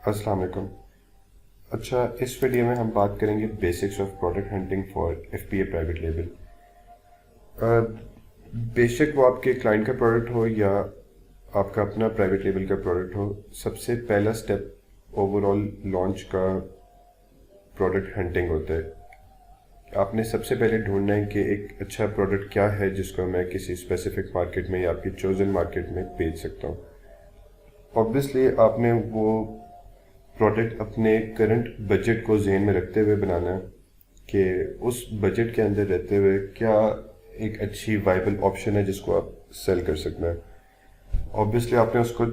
अस्सलाम वालेकुम। अच्छा, इस वीडियो में हम बात करेंगे basics of product hunting for FPA private label. बेशक वो आपके क्लाइंट का प्रोडक्ट हो या आपका अपना प्राइवेट लेबल का प्रोडक्ट हो, सबसे पहला स्टेप ओवरऑल लॉन्च का प्रोडक्ट हंटिंग होता है। आपने सबसे पहले ढूंढना है कि एक अच्छा प्रोडक्ट क्या है जिसको मैं किसी स्पेसिफिक मार्केट में या आपकी चोजन मार्केट में बेच सकता हूँ। ऑब्वियसली आपने वो प्रोडक्ट अपने करंट बजट को ज़हन में रखते हुए बनाना है कि उस बजट के अंदर रहते हुए क्या एक अच्छी वाइबल ऑप्शन है जिसको आप सेल कर सकते हैं। ऑब्वियसली आपने उसको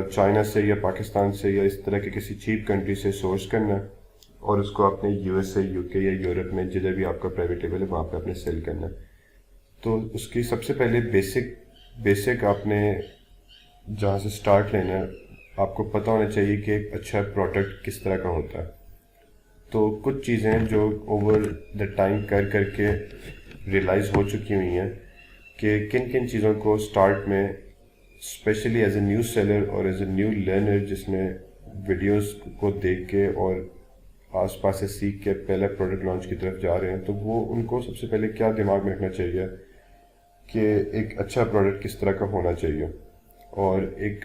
चाइना से या पाकिस्तान से या इस तरह के किसी चीप कंट्री से सोर्स करना है और उसको आपने यूएसए, यूके या यूरोप में जिधर भी आपका प्राइवेट लेबल है वहाँ पे आपने सेल करना है। तो उसकी सबसे पहले बेसिक आपने जहाँ से स्टार्ट लेना है, आपको पता होना चाहिए कि एक अच्छा प्रोडक्ट किस तरह का होता है। तो कुछ चीज़ें जो ओवर द टाइम करके रियलाइज़ हो चुकी हुई हैं कि किन किन चीज़ों को स्टार्ट में specially as a new seller और एज ए न्यू लर्नर जिसने वीडियोस को देख के और आसपास से सीख के पहले प्रोडक्ट लॉन्च की तरफ जा रहे हैं, तो वो उनको सबसे पहले क्या दिमाग में रखना चाहिए कि एक अच्छा प्रोडक्ट किस तरह का होना चाहिए। और एक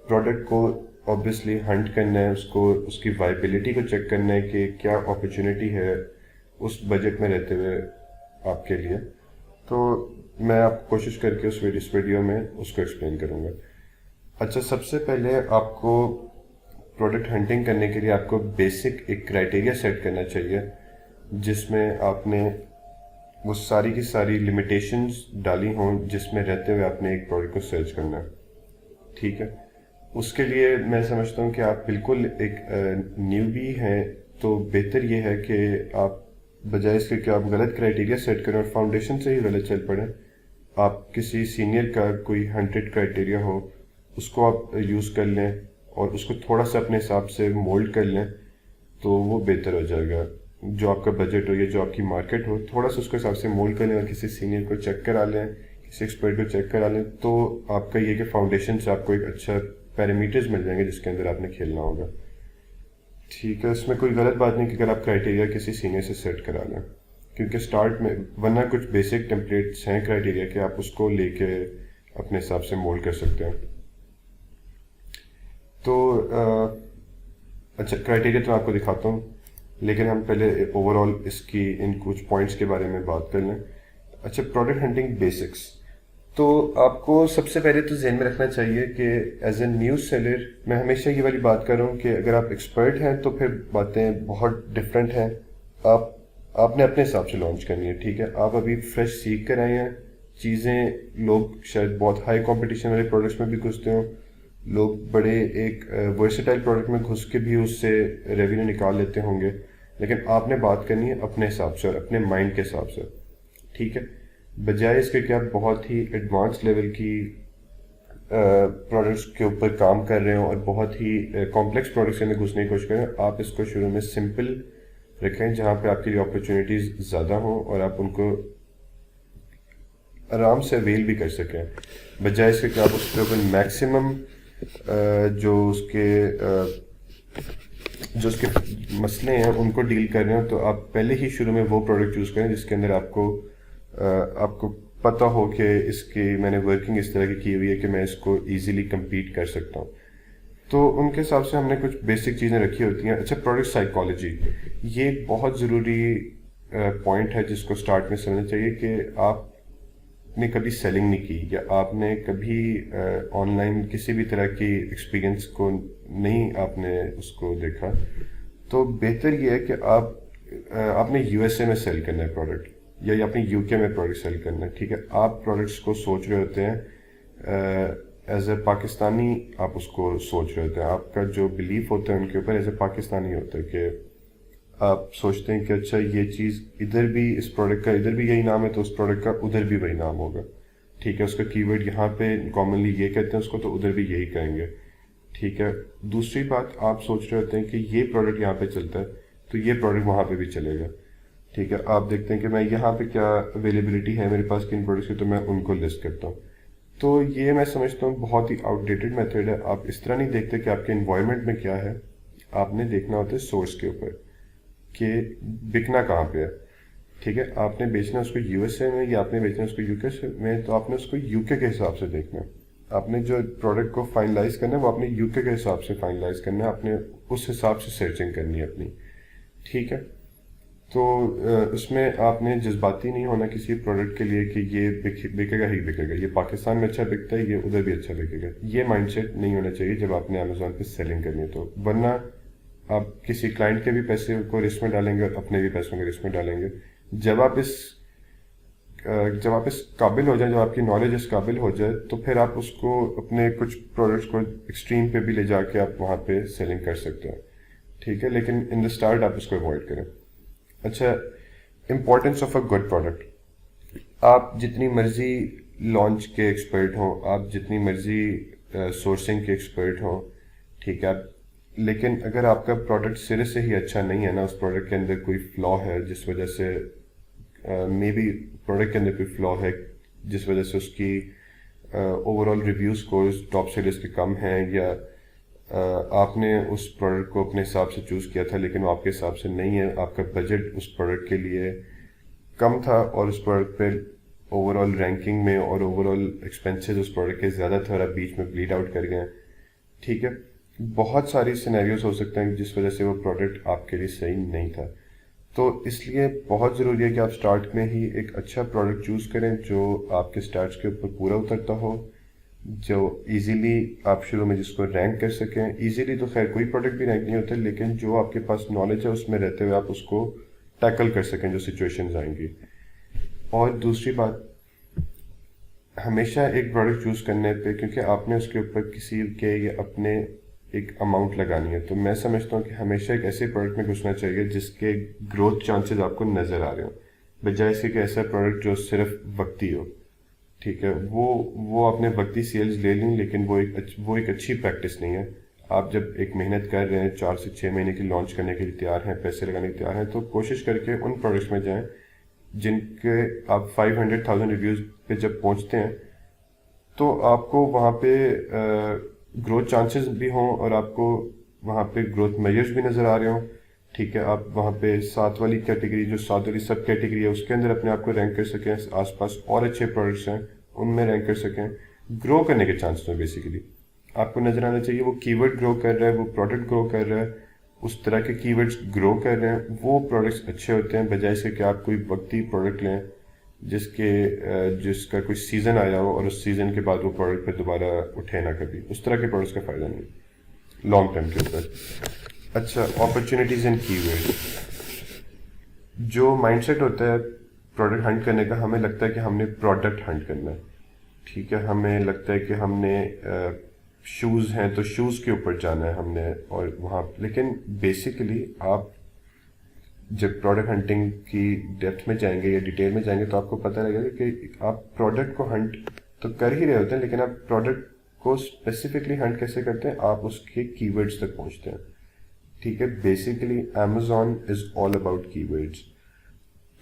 प्रोडक्ट को ऑब्वियसली हंट करना है, उसको उसकी वाइबिलिटी को चेक करना है कि क्या अपॉर्चुनिटी है उस बजट में रहते हुए आपके लिए। तो मैं आप कोशिश करके इस वीडियो में उसको एक्सप्लेन करूँगा। अच्छा, सबसे पहले आपको प्रोडक्ट हंटिंग करने के लिए आपको बेसिक एक क्राइटेरिया सेट करना चाहिए जिसमें आपने वो सारी की सारी लिमिटेशंस डाली हों जिसमें रहते हुए आपने एक प्रोडक्ट को सर्च करना है। ठीक है, उसके लिए मैं समझता हूँ कि आप बिल्कुल एक न्यूबी हैं तो बेहतर ये है कि आप बजाय इसके कि आप गलत क्राइटेरिया सेट करें और फाउंडेशन से ही गलत चल पड़ें, आप किसी सीनियर का कोई 100 क्राइटेरिया हो उसको आप यूज़ कर लें और उसको थोड़ा सा अपने हिसाब से मोल्ड कर लें तो वो बेहतर हो जाएगा। जो आपका बजट हो या जो आपकी मार्केट हो, थोड़ा सा उसके हिसाब से मोल्ड कर लें और किसी सीनियर को चेक करा लें, किसी एक्सपर्ट को चेक करा लें, तो आपका ये कि फाउंडेशन से आपको एक अच्छा पैरामीटर्स मिल जाएंगे जिसके अंदर आपने खेलना होगा। ठीक है, इसमें कोई गलत बात नहीं कि अगर आप क्राइटेरिया किसी सीनियर से सेट करा लें, क्योंकि स्टार्ट में वरना कुछ बेसिक टेम्पलेट्स हैं क्राइटेरिया के, आप उसको लेके अपने हिसाब से मोल्ड कर सकते हैं। तो अच्छा, क्राइटेरिया तो मैं आपको दिखाता हूँ, लेकिन हम पहले ओवरऑल इसकी इन कुछ पॉइंट्स के बारे में बात कर लें। अच्छा, प्रोडक्ट हंटिंग बेसिक्स, तो आपको सबसे पहले तो ध्यान में रखना चाहिए कि एज ए न्यू सेलर, मैं हमेशा ये वाली बात कर रहा हूँ कि अगर आप एक्सपर्ट हैं तो फिर बातें बहुत डिफरेंट हैं। आपने अपने हिसाब से लॉन्च करनी है। ठीक है, आप अभी फ्रेश सीख कर आए हैं चीज़ें। लोग शायद बहुत हाई कंपटीशन वाले प्रोडक्ट्स में भी घुसते हों, लोग बड़े एक वर्सेटाइल प्रोडक्ट में घुस के भी उससे रेवेन्यू निकाल लेते होंगे, लेकिन आपने बात करनी है अपने हिसाब से और अपने माइंड के हिसाब से। ठीक है, बजाय इसके कि आप बहुत ही एडवांस लेवल की प्रोडक्ट्स के ऊपर काम कर रहे हो और बहुत ही कॉम्प्लेक्स प्रोडक्ट्स के अंदर घुसने की कोशिश करें, आप इसको शुरू में सिंपल रखें जहाँ पे आपके लिए अपॉर्चुनिटीज़ ज़्यादा हों और आप उनको आराम से अवेल भी कर सकें। बजाय इसके कि आप उसके ऊपर मैक्सिमम जो उसके मसले हैं उनको डील कर रहे हो, तो आप पहले ही शुरू में वो प्रोडक्ट यूज़ करें जिसके अंदर आपको पता हो कि इसकी मैंने वर्किंग इस तरह की हुई है कि मैं इसको इजीली compete कर सकता हूँ। तो उनके हिसाब से हमने कुछ बेसिक चीज़ें रखी होती हैं। अच्छा, प्रोडक्ट साइकोलॉजी, ये एक बहुत ज़रूरी पॉइंट है जिसको स्टार्ट में समझना चाहिए कि आपने कभी सेलिंग नहीं की या आपने कभी ऑनलाइन किसी भी तरह की एक्सपीरियंस को नहीं आपने उसको देखा, तो बेहतर ये है कि आपने यूएसए में सेल करना है प्रोडक्ट या अपने यूके में प्रोडक्ट सेल करना है। ठीक है, आप प्रोडक्ट्स को सोच रहे होते हैं एज ए पाकिस्तानी, आप उसको सोच रहे होते हैं, आपका जो बिलीफ होता है उनके ऊपर एज ए पाकिस्तानी होता है कि आप सोचते हैं कि अच्छा ये चीज़ इधर भी, इस प्रोडक्ट का इधर भी यही नाम है तो उस प्रोडक्ट का उधर भी वही नाम होगा। ठीक है, उसका कीवर्ड यहाँ पे कॉमनली ये कहते हैं उसको, तो उधर भी यही कहेंगे। ठीक है, दूसरी बात, आप सोच रहे होते हैं कि ये प्रोडक्ट यहाँ पे चलता है तो ये प्रोडक्ट वहाँ पे भी चलेगा। ठीक है, आप देखते हैं कि मैं यहाँ पे क्या अवेलेबिलिटी है मेरे पास किन प्रोडक्ट्स की, तो मैं उनको लिस्ट करता हूँ। تو یہ میں سمجھتا ہوں بہت ہی آؤٹ ڈیٹڈ میتھڈ ہے. آپ اس طرح نہیں دیکھتے کہ آپ کے انوائرمنٹ میں کیا ہے, آپ نے دیکھنا ہوتا ہے سورس کے اوپر کہ بکنا کہاں پہ ہے. ٹھیک ہے, آپ نے بیچنا اس کو یو ایس اے میں یا آپ نے بیچنا اس کو یو کے میں, تو آپ نے اس کو یو کے حساب سے دیکھنا ہے. آپ نے جو پروڈکٹ کو فائنلائز کرنا ہے وہ اپنے یو کے حساب سے فائنلائز کرنا ہے, آپ نے اس حساب سے سرچنگ کرنی ہے اپنی. ٹھیک ہے, تو اس میں آپ نے جذباتی نہیں ہونا کسی پروڈکٹ کے لیے کہ یہ بکے گا ہی بکے گا, یہ پاکستان میں اچھا بکتا ہے, یہ ادھر بھی اچھا بکے گا. یہ مائنڈ سیٹ نہیں ہونا چاہیے جب آپ نے امیزون پہ سیلنگ کرنی ہے تو, ورنہ آپ کسی کلائنٹ کے بھی پیسے کو رسک میں ڈالیں گے اور اپنے بھی پیسوں کے رسک میں ڈالیں گے. جب آپ اس قابل ہو جائیں, جب آپ کی نالج اس قابل ہو جائے, تو پھر آپ اس کو اپنے کچھ پروڈکٹس کو ایکسٹریم پہ بھی لے جا کے آپ وہاں پہ سیلنگ کر سکتے ہیں. ٹھیک ہے, لیکن ان دا اسٹارٹ آپ اس کو اوائڈ کریں. اچھا, importance of a good product. آپ جتنی مرضی لانچ کے ایکسپرٹ ہوں, آپ جتنی مرضی سورسنگ کے ایکسپرٹ ہوں, ٹھیک ہے, لیکن اگر آپ کا پروڈکٹ سرے سے ہی اچھا نہیں ہے نا, اس پروڈکٹ کے اندر کوئی فلا ہے جس وجہ سے مے بی پروڈکٹ کے اندر کوئی فلا ہے جس وجہ سے اس کی over all review scores top sellers کے کم ہیں, یا آپ نے اس پروڈکٹ کو اپنے حساب سے چوز کیا تھا لیکن وہ آپ کے حساب سے نہیں ہے, آپ کا بجٹ اس پروڈکٹ کے لیے کم تھا اور اس پروڈکٹ پہ اوور آل رینکنگ میں اور اوور آل ایکسپینسز اس پروڈکٹ کے زیادہ تھا اور آپ بیچ میں بلیڈ آؤٹ کر گئے. ٹھیک ہے, بہت ساری سینیریوز ہو سکتے ہیں جس وجہ سے وہ پروڈکٹ آپ کے لیے صحیح نہیں تھا. تو اس لیے بہت ضروری ہے کہ آپ سٹارٹ میں ہی ایک اچھا پروڈکٹ چوز کریں جو آپ کے سٹارٹس کے اوپر پورا اترتا ہو, جو ایزیلی آپ شروع میں جس کو رینک کر سکیں. ایزیلی تو خیر کوئی پروڈکٹ بھی رینک نہیں ہوتا, لیکن جو آپ کے پاس نالج ہے اس میں رہتے ہوئے آپ اس کو ٹیکل کر سکیں جو سچویشنز آئیں گی. اور دوسری بات, ہمیشہ ایک پروڈکٹ چوز کرنے پہ, کیونکہ آپ نے اس کے اوپر کسی کے یا اپنے ایک اماؤنٹ لگانی ہے, تو میں سمجھتا ہوں کہ ہمیشہ ایک ایسے پروڈکٹ میں گھسنا چاہیے جس کے گروتھ چانسز آپ کو نظر آ رہے ہوں, بجائے اس کے کہ ایسا پروڈکٹ جو صرف وقتی ہو. ٹھیک ہے, وہ آپ نے وقتی سیلز لے لیں, لیکن وہ ایک اچھی پریکٹس نہیں ہے. آپ جب ایک محنت کر رہے ہیں 4 سے 6 مہینے کی لانچ کرنے کے لیے تیار ہیں, پیسے لگانے کے تیار ہیں, تو کوشش کر کے ان پروڈکٹس میں جائیں جن کے آپ 500,000 ریویوز پہ جب پہنچتے ہیں تو آپ کو وہاں پہ گروتھ چانسز بھی ہوں اور آپ کو وہاں پہ گروتھ میجرز بھی نظر آ رہے ہوں. ٹھیک ہے, آپ وہاں پہ 7 والی کیٹیگری, جو 7 والی سب کیٹیگری ہے, اس کے اندر اپنے آپ کو رینک کر سکیں. آس پاس اور اچھے پروڈکٹس ہیں ان میں رینک کر سکیں. گرو کرنے کے چانسز ہیں بیسیکلی آپ کو نظر آنا چاہیے. وہ کی ورڈ گرو کر رہا ہے, وہ پروڈکٹ گرو کر رہا ہے, اس طرح کے کی ورڈس گرو کر رہے ہیں, وہ پروڈکٹس اچھے ہوتے ہیں, بجائے سے کہ آپ کوئی وقتی پروڈکٹ لیں جس کا کوئی سیزن آیا ہو اور اس سیزن کے بعد وہ پروڈکٹ پہ دوبارہ اٹھے نہ کبھی. اس طرح کے پروڈکٹس کا فائدہ نہیں لانگ ٹرم کے اوپر. اچھا, اپرچونیٹیز اینڈ کی ورڈ. جو مائنڈ سیٹ ہوتا ہے پروڈکٹ ہنٹ کرنے کا, ہمیں لگتا ہے کہ ہم نے پروڈکٹ ہنٹ کرنا ہے. ٹھیک ہے, ہمیں لگتا ہے کہ ہم نے شوز ہیں تو شوز کے اوپر جانا ہے ہم نے, اور وہاں, لیکن بیسیکلی آپ جب پروڈکٹ ہنٹنگ کی ڈیپتھ میں جائیں گے یا ڈیٹیل میں جائیں گے تو آپ کو پتہ لگے گا کہ آپ پروڈکٹ کو ہنٹ تو کر ہی رہے ہوتے ہیں, لیکن آپ پروڈکٹ کو اسپیسیفکلی ہنٹ کیسے کرتے ہیں, آپ اس کے کی ورڈس تک پہنچتے ہیں. ٹھیک ہے, basically Amazon is all about key words.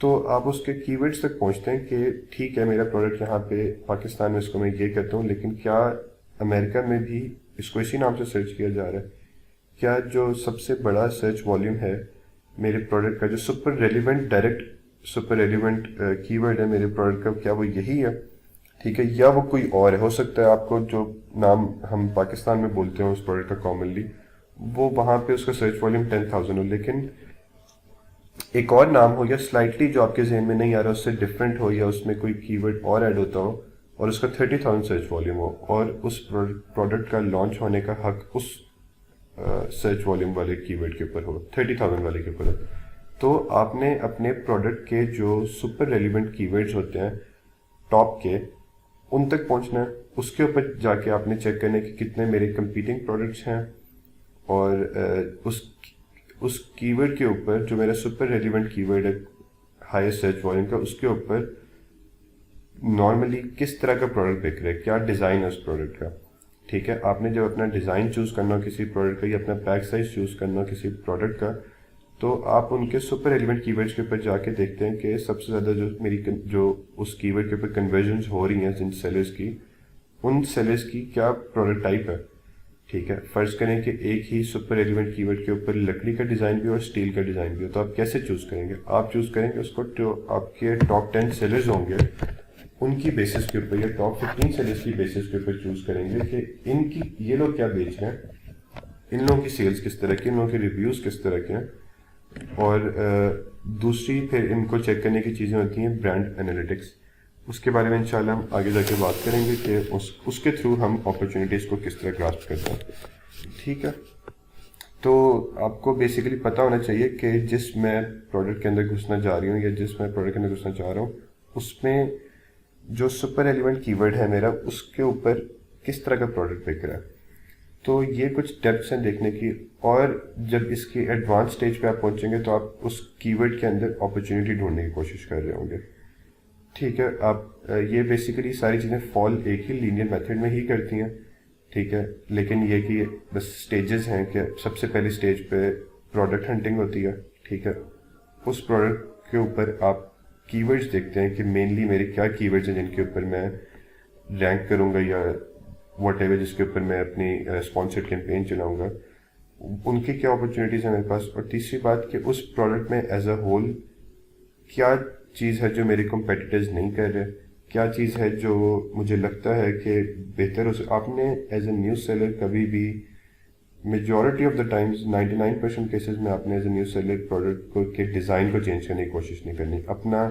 تو آپ اس کے کی ورڈس تک پہنچتے ہیں کہ ٹھیک ہے میرا پروڈکٹ یہاں پہ پاکستان میں اس کو میں یہ کہتا ہوں, لیکن کیا امریکہ میں بھی اس کو اسی نام سے سرچ کیا جا رہا ہے؟ کیا جو سب سے بڑا سرچ والیوم ہے میرے پروڈکٹ کا, جو super relevant direct super relevant کی ورڈ ہے میرے پروڈکٹ کا, کیا وہ یہی ہے؟ ٹھیک ہے, یا وہ کوئی اور ہے؟ ہو سکتا ہے آپ کو جو نام ہم پاکستان میں بولتے ہیں اس پروڈکٹ کا کامنلی, وہ وہاں پہ اس کا سرچ والیوم 10,000 ہو, لیکن ایک اور نام ہو یا سلائٹلی جو آپ کے ذہن میں نہیں آ رہا اس سے ڈفرینٹ ہو, یا اس میں کوئی کی ورڈ اور ایڈ ہوتا ہو اور اس کا 30,000 سرچ والیوم ہو, اور اس پروڈکٹ کا لانچ ہونے کا حق اس سرچ والیوم والے کی ورڈ کے اوپر ہو, 30,000 والے کے اوپر ہو. تو آپ نے اپنے پروڈکٹ کے جو سپر ریلیونٹ کی ورڈز ہوتے ہیں ٹاپ کے, ان تک پہنچنا ہے. اس کے اوپر جا کے آپ نے چیک کرنا ہے کہ کتنے میرے کمپیٹنگ پروڈکٹس ہیں, اور اس کی ورڈ کے اوپر جو میرا سپر ریلیونٹ کی ورڈ ہے ہائی سرچ والیوم کا, اس کے اوپر نارملی کس طرح کا پروڈکٹ بک رہا ہے, کیا ڈیزائن ہے اس پروڈکٹ کا. ٹھیک ہے, آپ نے جب اپنا ڈیزائن چوز کرنا ہو کسی پروڈکٹ کا یا اپنا پیک سائز چوز کرنا ہو کسی پروڈکٹ کا, تو آپ ان کے سپر ریلیونٹ کی ورڈس کے اوپر جا کے دیکھتے ہیں کہ سب سے زیادہ جو اس کی ورڈ کے اوپر کنورژنز ہو رہی ہیں جن سیلرز کی, उन सेलर्स की क्या प्रोडक्ट टाइप है, ठीक है। फर्ज करें कि एक ही सुपर एलिमेंट कीवर्ड के ऊपर लकड़ी का डिज़ाइन भी हो और स्टील का डिज़ाइन भी हो, तो आप कैसे चूज़ करेंगे? आप चूज़ करेंगे उसको जो आपके टॉप 10 सेलर्स होंगे उनकी बेसिस के ऊपर या टॉप 15 सेलर्स की बेसिस के ऊपर चूज़ करेंगे कि इनकी ये लोग क्या बेच रहे हैं, इन लोगों की सेल्स किस तरह की, इन लोगों के रिव्यूज़ किस तरह के हैं। और दूसरी फिर इनको चेक करने की चीज़ें होती हैं ब्रांड एनालिटिक्स। उसके बारे में इंशाल्लाह हम आगे जाके बात करेंगे कि उसके थ्रू हम अपॉर्चुनिटीज़ को किस तरह ग्रास्प करते हैं, ठीक है। तो आपको बेसिकली पता होना चाहिए कि जिस मैं प्रोडक्ट के अंदर घुसना जा रही हूँ या जिस मैं प्रोडक्ट के अंदर घुसना चाह रहा हूँ उसमें जो सुपर एलिमेंट कीवर्ड है मेरा, उसके ऊपर किस तरह का प्रोडक्ट बिक रहा है। तो ये कुछ स्टेप्स हैं देखने की, और जब इसकी एडवांस स्टेज पे आप पहुंचेंगे तो आप उस कीवर्ड के अंदर अपॉर्चुनिटी ढूंढने की कोशिश कर रहे होंगे, ठीक है। आप ये बेसिकली सारी चीज़ें फॉल एक ही लीनियर मेथड में ही करती हैं, ठीक है। लेकिन ये कि बस स्टेजेस हैं कि सबसे पहली स्टेज पे प्रोडक्ट हंटिंग होती है, ठीक है। उस प्रोडक्ट के ऊपर आप कीवर्ड्स देखते हैं कि मेनली मेरे क्या कीवर्ड्स हैं जिनके ऊपर मैं रैंक करूंगा या वट एवर जिसके ऊपर मैं अपनी स्पॉन्सर्ड कैंपेन चलाऊंगा, उनकी क्या अपॉर्चुनिटीज़ हैं मेरे पास। और तीसरी बात कि उस प्रोडक्ट में एज अ होल क्या चीज़ है जो मेरे कॉम्पिटिटर्स नहीं कर रहे, क्या चीज़ है जो मुझे लगता है कि बेहतर हो। आपने एज ए न्यूज़ सेलर कभी भी majority of the times 99% cases में आपने as a new seller product को के डिज़ाइन को चेंज करने की कोशिश नहीं करनी। अपना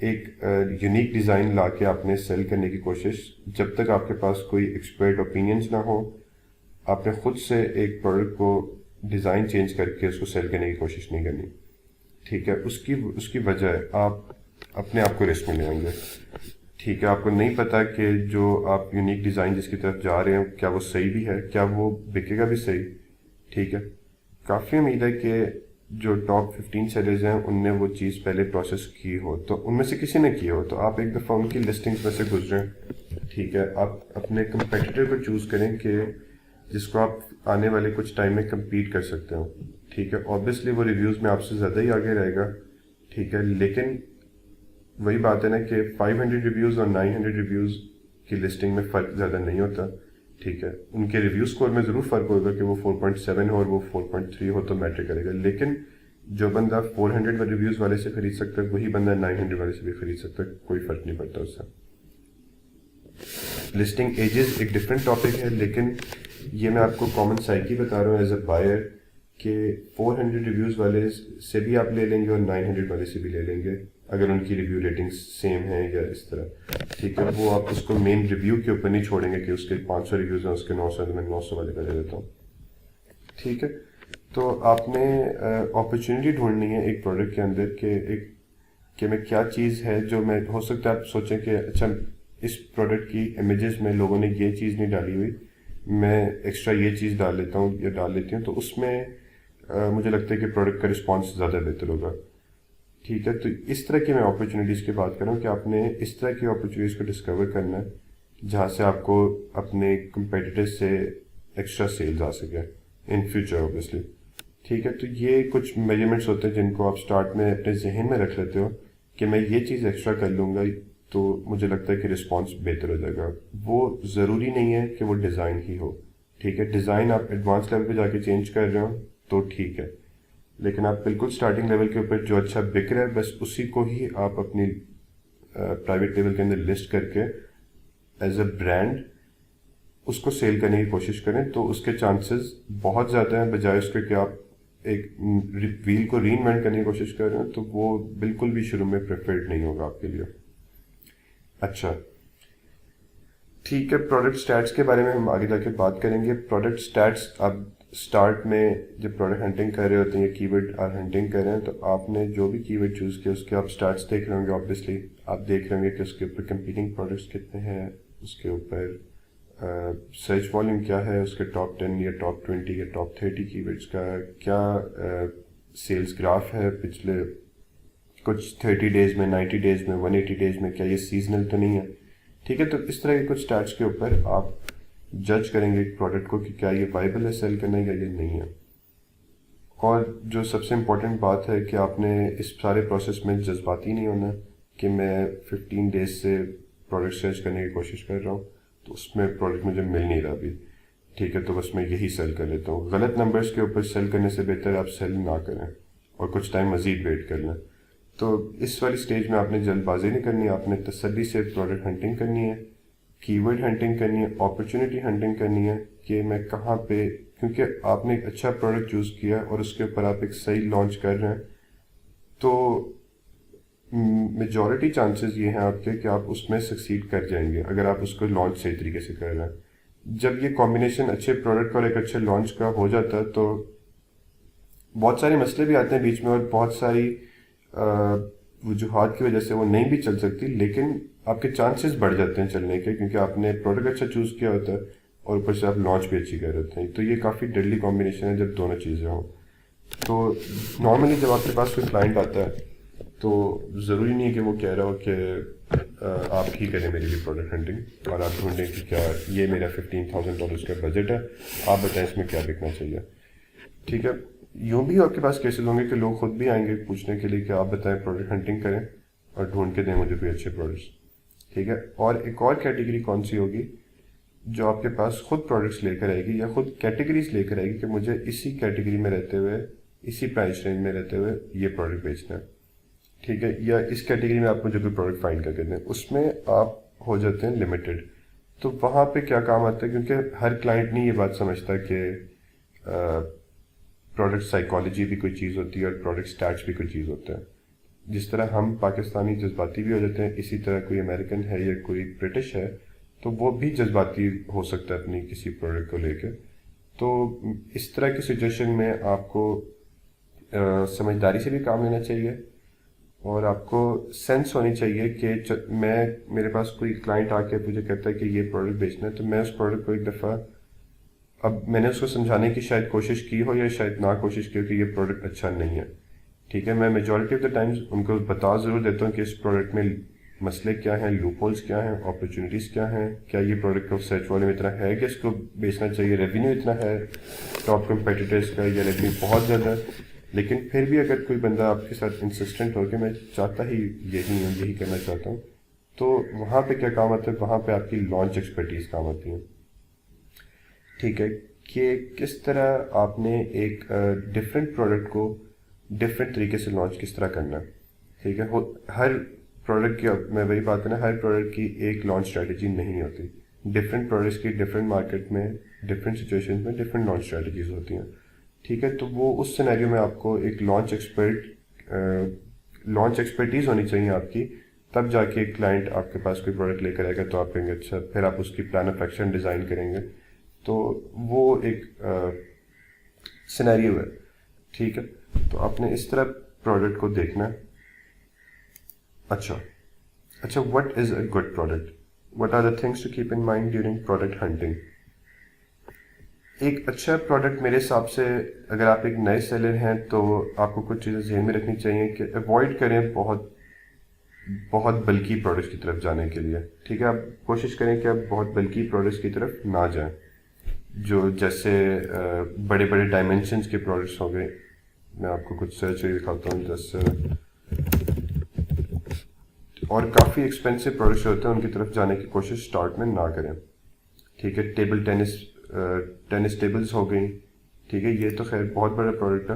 एक यूनिक डिज़ाइन ला के आपने सेल करने की कोशिश, जब तक आपके पास कोई एक्सपर्ट ओपिनियंस ना हो, आपने खुद से एक प्रोडक्ट को डिज़ाइन चेंज करके उसको सेल करने की कोशिश नहीं करनी, ठीक है। उसकी वजह आप अपने आप को रिस्क में ले आएंगे, ठीक है। आपको नहीं पता कि जो आप यूनिक डिज़ाइन जिसकी तरफ जा रहे हैं क्या वो सही भी है, क्या वो बिकेगा भी सही, ठीक है। काफ़ी उम्मीद है कि जो टॉप 15 सेलर्स हैं उनने वो चीज़ पहले प्रोसेस की हो, तो उनमें से किसी ने की हो तो आप एक दफ़ा उनकी लिस्टिंग्स में से गुजरें, ठीक है। आप अपने कंपेटिटर को चूज़ करें कि जिसको आप आने वाले कुछ टाइम में कम्पीट कर सकते हो, ठीक है। ऑब्वियसली वो रिव्यूज़ में आपसे ज़्यादा ही आगे रहेगा, ठीक है। लेकिन वही बात है ना कि 500 रिव्यूज़ और 900 रिव्यूज़ की लिस्टिंग में फ़र्क ज़्यादा नहीं होता, ठीक है। उनके रिव्यू स्कोर में ज़रूर फ़र्क होगा कि वो 4.7 हो और वो 4.3 हो तो मैटर करेगा, लेकिन जो बंदा 400 रिव्यूज़ वाले से खरीद सकता है वही बंदा 900 वाले से भी खरीद सकता है, कोई फ़र्क नहीं पड़ता उससे। लिस्टिंग एजेस एक डिफरेंट टॉपिक है, लेकिन ये मैं आपको कॉमन साइकी बता रहा हूँ एज अ बायर कि 400 रिव्यूज़ वाले से भी आप ले लेंगे और 900 वाले से भी ले लेंगे अगर उनकी रिव्यू रेटिंग्स सेम है या इस तरह, ठीक है। वो आप उसको मेन रिव्यू के ऊपर नहीं छोड़ेंगे कि उसके 500 रिव्यूज़ हैं उसके 900 मैं 900 वाले का दे देता हूँ, ठीक है। तो आपने अपॉर्चुनिटी ढूंढनी है एक प्रोडक्ट के अंदर कि मैं क्या चीज़ है जो मैं, हो सकता है आप सोचें कि अच्छा इस प्रोडक्ट की इमेजेस में लोगों ने ये चीज़ नहीं डाली हुई, मैं एक्स्ट्रा ये चीज़ डाल लेता हूँ या डाल लेती हूँ, तो उसमें मुझे लगता है कि प्रोडक्ट का रिस्पॉन्स ज़्यादा बेहतर होगा, ठीक है। तो इस तरह की मैं अपॉर्चुनिटीज़ की बात कर रहा हूँ कि आपने इस तरह की अपॉर्चुनिटीज़ को डिस्कवर करना है जहाँ से आपको अपने कंपेटिटर से एक्स्ट्रा सेल्स आ सके इन फ्यूचर ऑब्वियसली, ठीक है। तो ये कुछ मेजरमेंट्स होते हैं जिनको आप स्टार्ट में अपने जहन में रख लेते हो कि मैं ये चीज़ एक्स्ट्रा कर लूँगा तो मुझे लगता है कि रिस्पॉन्स बेहतर हो जाएगा। वो ज़रूरी नहीं है कि वो डिज़ाइन ही हो, ठीक है। डिज़ाइन आप एडवांस लेवल पे जाके चेंज कर रहे हो तो ठीक है, लेकिन आप बिल्कुल स्टार्टिंग लेवल के ऊपर जो अच्छा बिक रहा है बस उसी को ही आप अपनी प्राइवेट लेवल के अंदर लिस्ट करके एज अ ब्रांड उसको सेल करने की कोशिश करें, तो उसके चांसेस बहुत ज़्यादा हैं बजाय उसके कि आप एक व्हील को रीइन्वेंट करने की कोशिश कर रहे हैं, तो वो बिल्कुल भी शुरू में प्रेफर्ड नहीं होगा आपके लिए। अच्छा, ठीक है। प्रोडक्ट स्टैट्स के बारे में हम आगे जाके बात करेंगे। प्रोडक्ट स्टैट्स आप स्टार्ट में जब प्रोडक्ट हंटिंग कर रहे होते हैं या कीवर्ड आर हंटिंग कर रहे हैं तो आपने जो भी कीवर्ड चूज़ किया उसके आप स्टैट्स देख रहे होंगे। ऑब्वियसली आप देख रहे होंगे कि उसके ऊपर कंपीटिंग प्रोडक्ट्स कितने हैं, उसके ऊपर सर्च वॉल्यूम क्या है, उसके टॉप 10 या टॉप 20 या टॉप 30 कीवर्ड्स का क्या सेल्स ग्राफ है पिछले कुछ 30 डेज़ में, 90 डेज़ में, 180 डेज़ में, क्या ये सीजनल तो नहीं है, ठीक है। तो इस तरह के कुछ स्टैट्स के ऊपर आप जज करेंगे प्रोडक्ट को कि क्या ये वाइबल है सेल करना या ये नहीं है। और जो सबसे इम्पोर्टेंट बात है कि आपने इस सारे प्रोसेस में जज्बाती नहीं होना कि मैं 15 डेज से प्रोडक्ट सर्च करने की कोशिश कर रहा हूँ। تو اس میں پروڈکٹ مجھے مل نہیں رہا ابھی، ٹھیک ہے، تو بس میں یہی سیل کر لیتا ہوں. غلط نمبرز کے اوپر سیل کرنے سے بہتر آپ سیل نہ کریں اور کچھ ٹائم مزید ویٹ کر لیں. تو اس والی سٹیج میں آپ نے جلد بازی نہیں کرنی، آپ نے تسلی سے پروڈکٹ ہنٹنگ کرنی ہے، کی ورڈ ہنٹنگ کرنی ہے، اپرچونٹی ہنٹنگ کرنی ہے کہ میں کہاں پہ، کیونکہ آپ نے ایک اچھا پروڈکٹ چوز کیا اور اس کے اوپر آپ ایک صحیح لانچ کر رہے ہیں، تو میجورٹی چانسز یہ ہیں آپ کے کہ آپ اس میں سکسیڈ کر جائیں گے اگر آپ اس کو لانچ صحیح طریقے سے کر رہے ہیں. جب یہ کمبینیشن اچھے پروڈکٹ کا اور ایک اچھے لانچ کا ہو جاتا ہے تو بہت سارے مسئلے بھی آتے ہیں بیچ میں اور بہت ساری وجوہات کی وجہ سے وہ نہیں بھی چل سکتی، لیکن آپ کے چانسز بڑھ جاتے ہیں چلنے کے، کیونکہ آپ نے پروڈکٹ اچھا چوز کیا ہوتا ہے اور اوپر سے آپ لانچ بھی اچھی کر رہے ہیں. تو یہ کافی ڈیڈلی کمبینیشن ہے جب دونوں چیزیں ہوں. تو نارملی جب آپ کے پاس کوئی کلائنٹ آتا ہے تو ضروری نہیں ہے کہ وہ کہہ رہا ہو کہ آپ ہی کریں میری بھی پروڈکٹ ہنٹنگ، اور آپ ڈھونڈیں کہ کیا یہ میرا $15,000 کا بجٹ ہے، آپ بتائیں اس میں کیا بکنا چاہیے. ٹھیک ہے، یوں بھی آپ کے پاس کیسز ہوں گے کہ لوگ خود بھی آئیں گے پوچھنے کے لیے کہ آپ بتائیں پروڈکٹ ہنٹنگ کریں اور ڈھونڈ کے دیں مجھے کوئی اچھے پروڈکٹس. ٹھیک ہے، اور ایک اور کیٹیگری کون سی ہوگی جو آپ کے پاس خود پروڈکٹس لے کر آئے گی یا خود کیٹیگریز لے کر آئے گی کہ مجھے اسی کیٹیگری میں رہتے ہوئے، اسی پرائس رینج میں رہتے ہوئے یہ پروڈکٹ بیچنا ہے. ٹھیک ہے، یا اس کیٹیگری میں آپ مجھے کوئی پروڈکٹ فائنڈ کر کے دیں، اس میں آپ ہو جاتے ہیں لمیٹڈ. تو وہاں پہ کیا کام آتا ہے، کیونکہ ہر کلائنٹ نہیں یہ بات سمجھتا کہ پروڈکٹ سائیکالوجی بھی کوئی چیز ہوتی ہے اور پروڈکٹ اسٹیٹس بھی کوئی چیز ہوتا ہے. جس طرح ہم پاکستانی جذباتی بھی ہو جاتے ہیں، اسی طرح کوئی امریکن ہے یا کوئی برٹش ہے تو وہ بھی جذباتی ہو سکتا ہے اپنی کسی پروڈکٹ کو لے کے. تو اس طرح کی سچویشن میں آپ کو سمجھداری سے بھی کام لینا چاہیے اور آپ کو سینس ہونی چاہیے کہ میرے پاس کوئی کلائنٹ آ کے مجھے کہتا ہے کہ یہ پروڈکٹ بیچنا ہے، تو میں اس پروڈکٹ کو ایک دفعہ، اب میں نے اس کو سمجھانے کی شاید کوشش کی ہو یا شاید نہ کوشش کی ہو کہ یہ پروڈکٹ اچھا نہیں ہے. ٹھیک ہے، میں majority of the times in کو بتا ضرور دیتا ہوں کہ اس پروڈکٹ میں مسئلے کیا ہیں، لوپ ہولز کیا ہیں، اپرچونیٹیز کیا ہیں، کیا یہ پروڈکٹ کو سرچ والے میں اتنا ہے کہ اس کو بیچنا چاہیے، ریونیو اتنا ہے ٹاپ کمپیٹیٹرز کا یا ریونیو بہت زیادہ ہے. لیکن پھر بھی اگر کوئی بندہ آپ کے ساتھ انسسٹنٹ ہو کہ میں چاہتا ہی یہی کرنا چاہتا ہوں، تو وہاں پہ کیا کام آتا ہے، وہاں پہ آپ کی لانچ ایکسپرٹیز کام آتی ہے. ٹھیک ہے، کہ کس طرح آپ نے ایک ڈفرینٹ پروڈکٹ کو ڈفرینٹ طریقے سے لانچ کس طرح کرنا ہے. ٹھیک ہے، ہر پروڈکٹ کی، میں وہی بات کرنا، ہر پروڈکٹ کی ایک لانچ اسٹریٹجی نہیں ہوتی. ڈفرینٹ پروڈکٹس کی ڈفرینٹ مارکیٹ میں، ڈفرینٹ سچویشن میں ڈفرینٹ لانچ اسٹریٹجیز ہوتی ہیں. ٹھیک ہے، تو وہ اس سینیریو میں آپ کو ایک لانچ ایکسپرٹیز ہونی چاہیے آپ کی، تب جا کے ایک کلائنٹ آپ کے پاس کوئی پروڈکٹ لے کر آئے گا تو آپ کہیں گے اچھا، پھر آپ اس کی پلان آف ایکشن ڈیزائن کریں گے. تو وہ ایک سینیریو ہے. ٹھیک ہے، تو آپ نے اس طرح پروڈکٹ کو دیکھنا ہے. اچھا what is a good product, what are the things to keep in mind during product hunting. ایک اچھا پروڈکٹ میرے حساب سے، اگر آپ ایک نئے سیلر ہیں تو آپ کو کچھ چیزیں ذہن میں رکھنی چاہیے کہ اوائڈ کریں بہت بلکی پروڈکٹس کی طرف جانے کے لیے. ٹھیک ہے، آپ کوشش کریں کہ آپ بہت بلکی پروڈکٹس کی طرف نہ جائیں، جو جیسے بڑے بڑے ڈائمینشنس کے پروڈکٹس ہو گئے. میں آپ کو کچھ سرچ دکھاتا ہوں، جیسے اور کافی ایکسپینسو پروڈکٹس ہوتے ہیں ان کی طرف جانے کی کوشش اسٹارٹ میں نہ کریں. ٹھیک ہے، ٹیبل ٹینس ٹیبلز ہو گئیں. ٹھیک ہے، یہ تو خیر بہت بڑا پروڈکٹ ہے